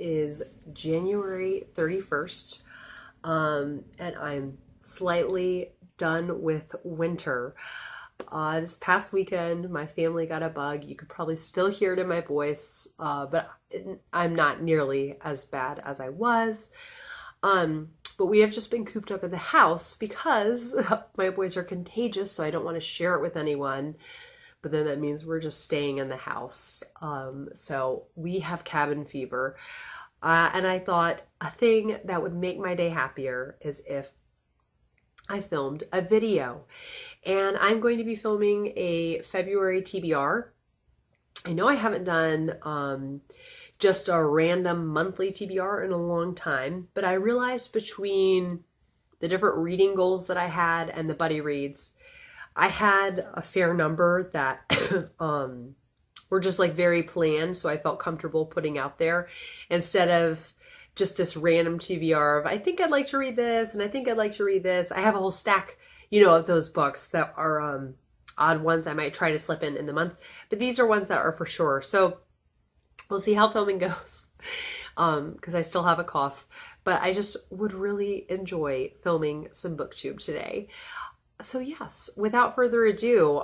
is January 31st, and I'm slightly done with winter. This past weekend, my family got a bug. You could probably still hear it in my voice, but I'm not nearly as bad as I was. But we have just been cooped up in the house because my boys are contagious, so I don't want to share it with anyone. But then that means we're just staying in the house. So we have cabin fever. And I thought a thing that would make my day happier is if I filmed a video. And I'm going to be filming a February TBR. I know I haven't done just a random monthly TBR in a long time, but I realized between the different reading goals that I had and the buddy reads, I had a fair number that were just like very planned, so I felt comfortable putting out there instead of just this random TBR of I think I'd like to read this and I think I'd like to read this. I have a whole stack, of those books that are odd ones I might try to slip in the month, but these are ones that are for sure. So we'll see how filming goes because I still have a cough, but I just would really enjoy filming some booktube today. So yes, without further ado,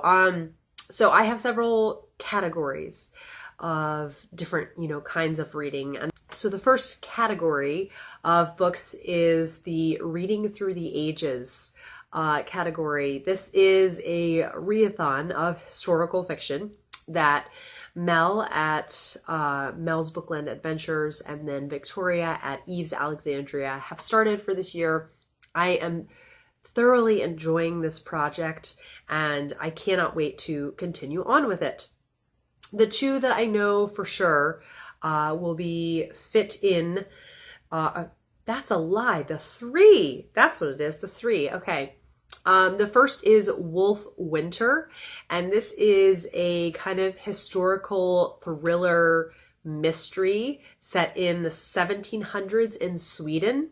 so I have several categories of different, kinds of reading. And so the first category of books is the Reading Through the Ages category. This is a readathon of historical fiction that Mel at Mel's Bookland Adventures and then Victoria at Eve's Alexandria have started for this year. I am thoroughly enjoying this project and I cannot wait to continue on with it. The two that I know for sure will be fit in, that's a lie, the three, that's what it is, the three, okay. The first is Wolf Winter, and this is a kind of historical thriller mystery set in the 1700s in Sweden.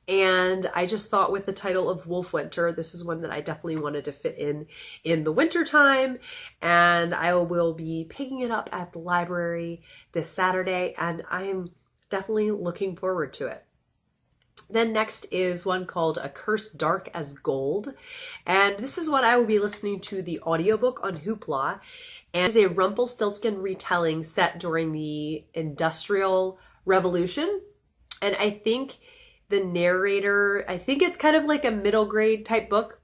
And I just thought with the title of Wolf Winter, this is one that I definitely wanted to fit in the winter time. And I will be picking it up at the library this Saturday, and I am definitely looking forward to it. Then next is one called A Curse Dark as Gold. And this is what I will be listening to the audiobook on Hoopla. And it's a Rumpelstiltskin retelling set during the Industrial Revolution. And I think the narrator, I think it's kind of like a middle grade type book,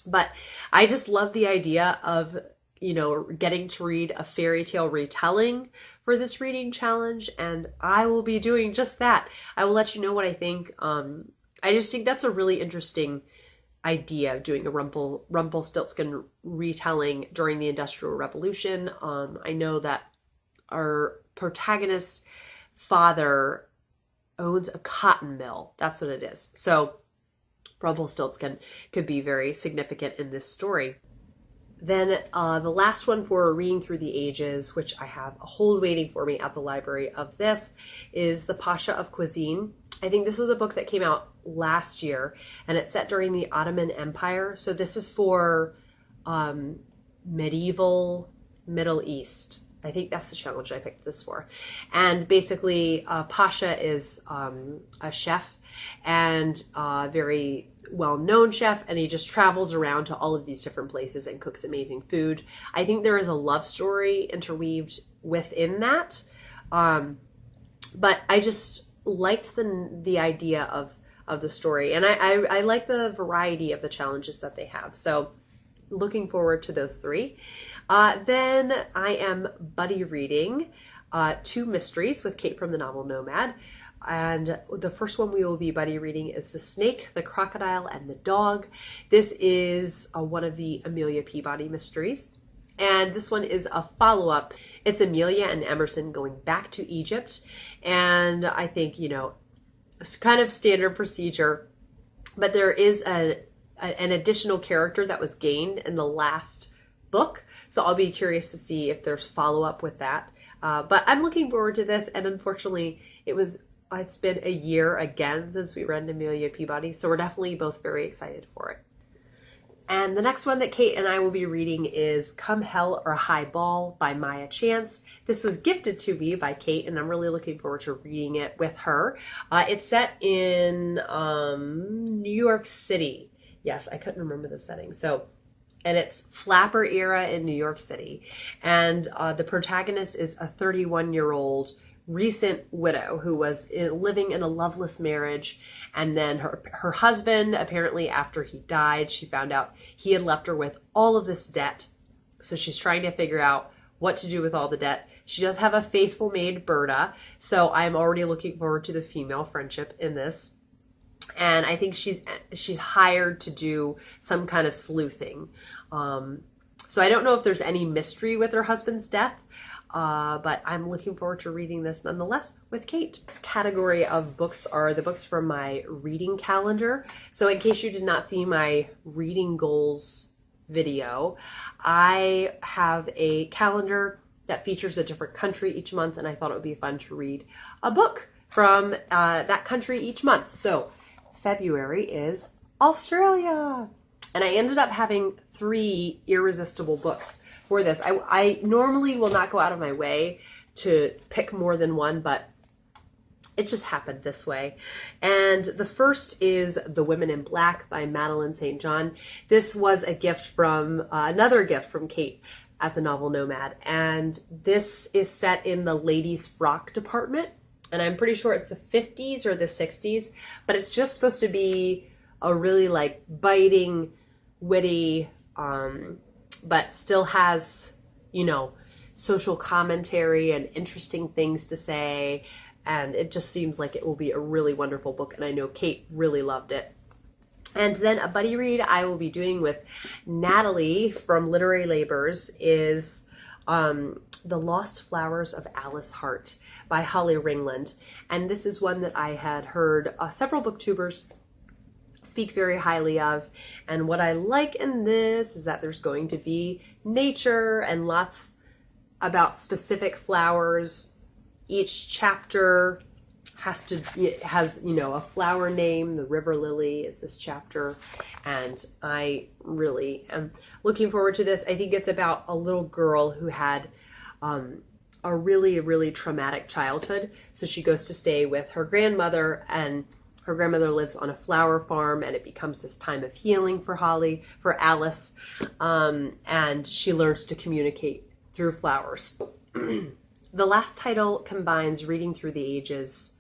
but I just love the idea of, getting to read a fairy tale retelling for this reading challenge, and I will be doing just that. I will let you know what I think. I just think that's a really interesting idea of doing a Rumpelstiltskin retelling during the Industrial Revolution. I know that our protagonist's father owns a cotton mill. That's what it is. So Rumpelstiltskin could be very significant in this story. Then the last one for Reading Through the Ages, which I have a hold waiting for me at the library of this, is The Pasha of Cuisine. I think this was a book that came out last year, and it's set during the Ottoman Empire. So this is for medieval Middle East. I think that's the challenge I picked this for. And basically, Pasha is a chef and a very well-known chef, and he just travels around to all of these different places and cooks amazing food. I think there is a love story interweaved within that. But I just liked the idea of the story. And I like the variety of the challenges that they have. So looking forward to those three. Then I am buddy reading two mysteries with Kate from the Novel Nomad. And the first one we will be buddy reading is The Snake, the Crocodile, and the Dog. This is one of the Amelia Peabody mysteries. And this one is a follow-up. It's Amelia and Emerson going back to Egypt. And I think, it's kind of standard procedure. But there is an additional character that was gained in the last book. So I'll be curious to see if there's follow-up with that. But I'm looking forward to this. And unfortunately, it's been a year again since we read Amelia Peabody. So we're definitely both very excited for it. And the next one that Kate and I will be reading is Come Hell or High Ball by Maia Chance. This was gifted to me by Kate, and I'm really looking forward to reading it with her. It's set in New York City. Yes, I couldn't remember the setting. And it's Flapper era in New York City. And the protagonist is a 31-year-old recent widow who was living in a loveless marriage, and then her husband, apparently after he died, she found out he had left her with all of this debt. So she's trying to figure out what to do with all the debt. She does have a faithful maid, Berta, so I'm already looking forward to the female friendship in this. And I think she's hired to do some kind of sleuthing. So I don't know if there's any mystery with her husband's death, but I'm looking forward to reading this nonetheless with Kate. This category of books are the books from my reading calendar. So in case you did not see my reading goals video, I have a calendar that features a different country each month, and I thought it would be fun to read a book from that country each month. So February is Australia. And I ended up having 3 irresistible books for this. I normally will not go out of my way to pick more than one, but it just happened this way. And the first is The Women in Black by Madeline St. John. This was a gift from, another gift from Kate at the Novel Nomad. And this is set in the ladies' frock department. And I'm pretty sure it's the 50s or the 60s, but it's just supposed to be a really like biting, witty, but still has, you know, social commentary and interesting things to say. And it just seems like it will be a really wonderful book. And I know Kate really loved it. And then a buddy read I will be doing with Natalie from Literary Labors is The Lost Flowers of Alice Hart by Holly Ringland. And this is one that I had heard several booktubers speak very highly of. And what I like in this is that there's going to be nature and lots about specific flowers. Each chapter has, you know, a flower name. The river lily is this chapter. And I really am looking forward to this. I think it's about a little girl who had a really, really traumatic childhood. So she goes to stay with her grandmother, and her grandmother lives on a flower farm, and it becomes this time of healing for Alice, and she learns to communicate through flowers. The last title combines Reading Through the Ages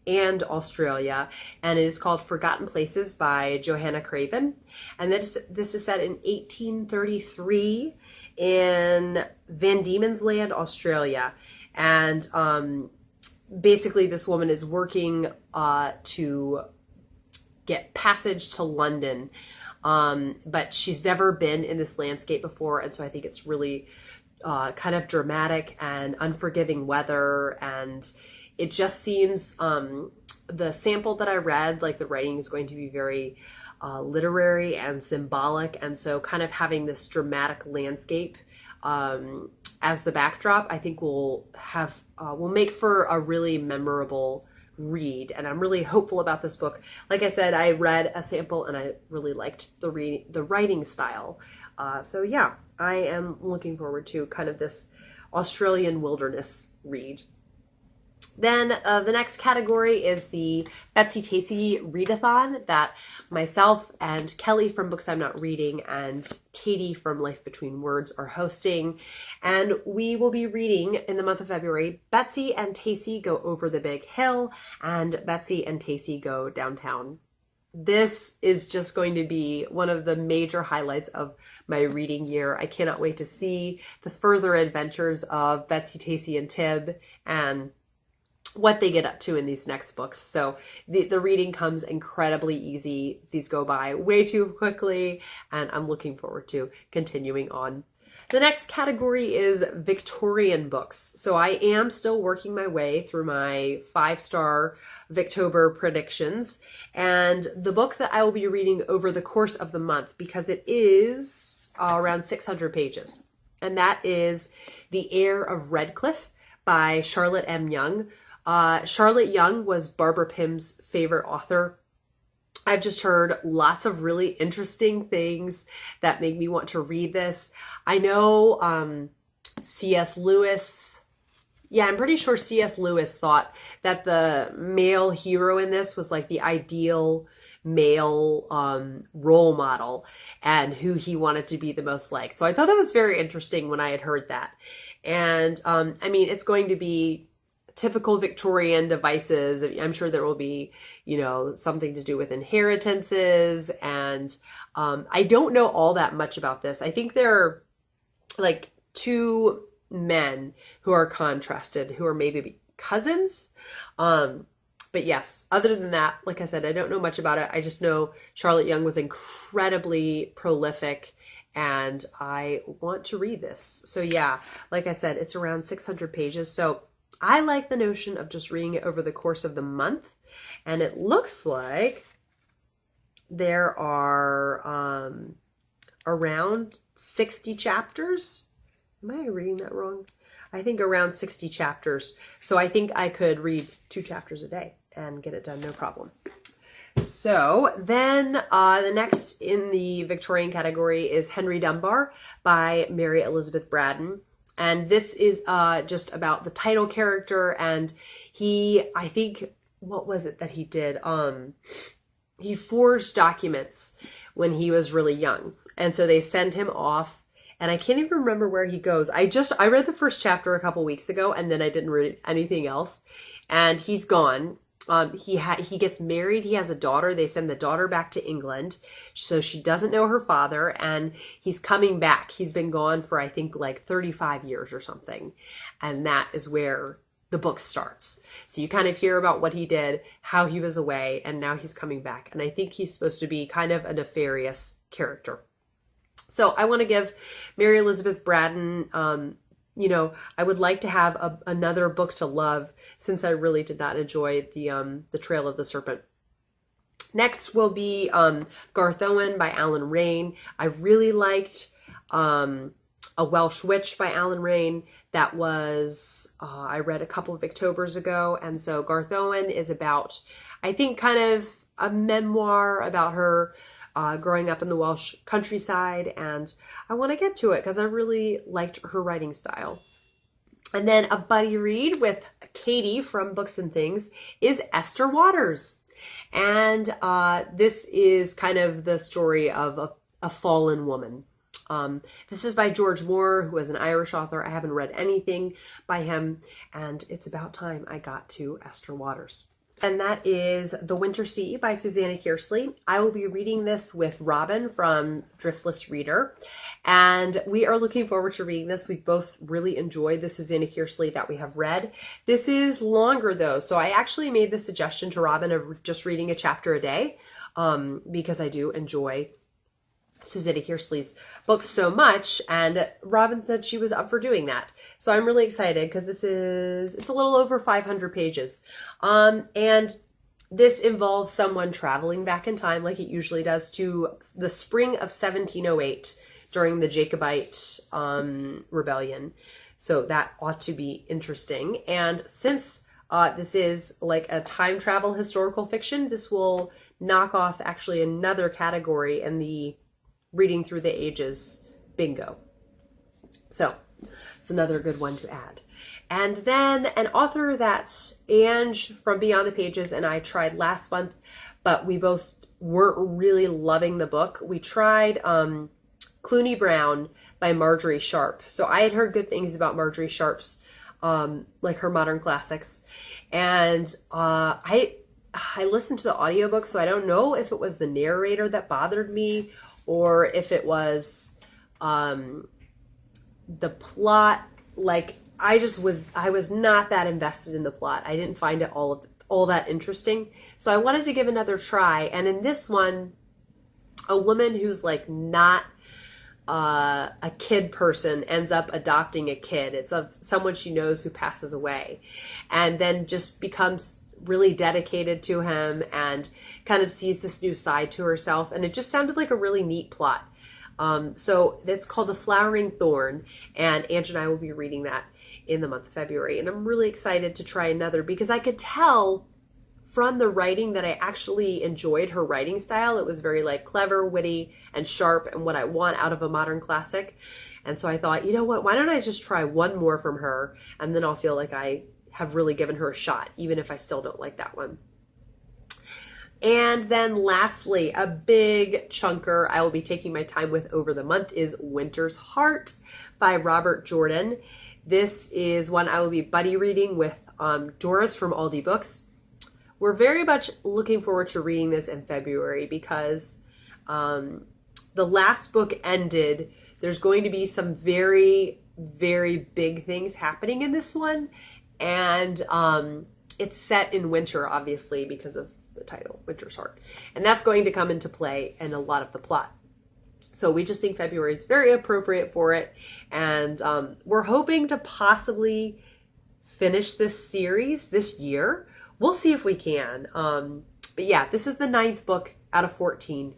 and Australia, and it is called Forgotten Places by Johanna Craven. And this is set in 1833 in Van Diemen's Land, Australia. And basically this woman is working to get passage to London, but she's never been in this landscape before, and so I think it's really kind of dramatic and unforgiving weather, and it just seems, the sample that I read, like the writing is going to be very literary and symbolic, and so kind of having this dramatic landscape as the backdrop, I think will make for a really memorable read, and I'm really hopeful about this book. Like I said, I read a sample and I really liked the writing style. So yeah, I am looking forward to kind of this Australian wilderness read. Then the next category is the Betsytacy ReadAthon that myself and Kelly from Books I'm Not Reading and Katie from Life Between Words are hosting. And we will be reading in the month of February, Betsy and Tacy Go Over the Big Hill and Betsy and Tacy Go Downtown. This is just going to be one of the major highlights of my reading year. I cannot wait to see the further adventures of Betsy, Tacy, and Tib and what they get up to in these next books. So the reading comes incredibly easy. These go by way too quickly, and I'm looking forward to continuing on. The next category is Victorian books. So I am still working my way through my 5-star Victober predictions, and the book that I will be reading over the course of the month, because it is around 600 pages, and that is The Heir of Redclyffe by Charlotte M. Yonge. Charlotte Yonge was Barbara Pym's favorite author I've just heard lots of really interesting things that make me want to read this. I know C.S. Lewis, yeah, I'm pretty sure C.S. Lewis thought that the male hero in this was like the ideal male role model and who he wanted to be the most like. So I thought that was very interesting when I had heard that. And I mean, it's going to be typical Victorian devices. I'm sure there will be, you know, something to do with inheritances. And I don't know all that much about this. I think there are like two men who are contrasted, who are maybe cousins. But yes, other than that, like I said, I don't know much about it. I just know Charlotte Yonge was incredibly prolific and I want to read this. So yeah, like I said, it's around 600 pages. So I like the notion of just reading it over the course of the month. And it looks like there are around 60 chapters. Am I reading that wrong? I think around 60 chapters. So I think I could read 2 chapters a day and get it done, no problem. So then the next in the Victorian category is Henry Dunbar by Mary Elizabeth Braddon. And this is just about the title character. And he, I think, what was it that he did? He forged documents when he was really young. And so they send him off. And I can't even remember where he goes. I read the first chapter a couple weeks ago and then I didn't read anything else. And he's gone. He gets married. He has a daughter. They send the daughter back to England. So she doesn't know her father and he's coming back. He's been gone for, I think, like 35 years or something. And that is where the book starts. So you kind of hear about what he did, how he was away, and now he's coming back. And I think he's supposed to be kind of a nefarious character. So I want to give Mary Elizabeth Braddon, you know, I would like to have another book to love since I really did not enjoy the Trail of the Serpent. Next will be Garth Owen by Alan Raine. I really liked A Welsh Witch by Alan Raine. That was, I read a couple of Octobers ago. And so Garth Owen is about, I think, kind of a memoir about her growing up in the Welsh countryside, and I want to get to it because I really liked her writing style. And then a buddy read with Katie from Books and Things is Esther Waters. And this is kind of the story of a fallen woman. This is by George Moore, who is an Irish author. I haven't read anything by him, and it's about time I got to Esther Waters. And that is The Winter Sea by Susanna Kearsley. I will be reading this with Robin from Driftless Reader. And we are looking forward to reading this. We've both really enjoyed the Susanna Kearsley that we have read. This is longer though. So I actually made the suggestion to Robin of just reading a chapter a day because I do enjoy Susanna Kearsley's books so much, and Robin said she was up for doing that. So I'm really excited because it's a little over 500 pages. And this involves someone traveling back in time like it usually does to the spring of 1708 during the Jacobite rebellion. So that ought to be interesting. And since this is like a time travel historical fiction, this will knock off actually another category in the Reading Through the Ages bingo. So it's another good one to add. And then an author that Ange from Beyond the Pages and I tried last month, but we both weren't really loving the book. We tried Clooney Brown by Margery Sharp. So I had heard good things about Margery Sharp's, like her modern classics. And I listened to the audiobook, so I don't know if it was the narrator that bothered me or if it was the plot. Like I was not that invested in the plot. I didn't find it all that interesting. So I wanted to give another try. And in this one, a woman who's like not a kid person ends up adopting a kid. It's of someone she knows who passes away, and then just becomes really dedicated to him and kind of sees this new side to herself. And it just sounded like a really neat plot. So that's called The Flowering Thorn, and Ange and I will be reading that in the month of February. And I'm really excited to try another because I could tell from the writing that I actually enjoyed her writing style. It was very like clever, witty, and sharp, and what I want out of a modern classic. And so I thought, you know what, why don't I just try one more from her, and then I'll feel like I have really given her a shot, even if I still don't like that one. And then lastly, a big chunker I will be taking my time with over the month is Winter's Heart by Robert Jordan. This is one I will be buddy reading with Doris from Aldi Books. We're very much looking forward to reading this in February because the last book ended. There's going to be some very, very big things happening in this one. And it's set in winter, obviously, because of the title, Winter's Heart. And that's going to come into play in a lot of the plot. So we just think February is very appropriate for it. And we're hoping to possibly finish this series this year. We'll see if we can. But yeah, this is the 9th book out of 14.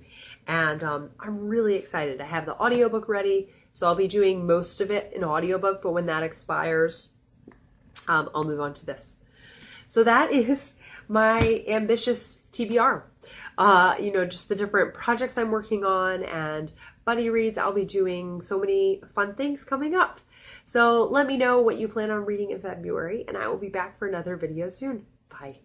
And I'm really excited. I have the audiobook ready. So I'll be doing most of it in audiobook. But when that expires, I'll move on to this. So that is my ambitious TBR. You know, just the different projects I'm working on and buddy reads. I'll be doing so many fun things coming up. So let me know what you plan on reading in February, and I will be back for another video soon. Bye.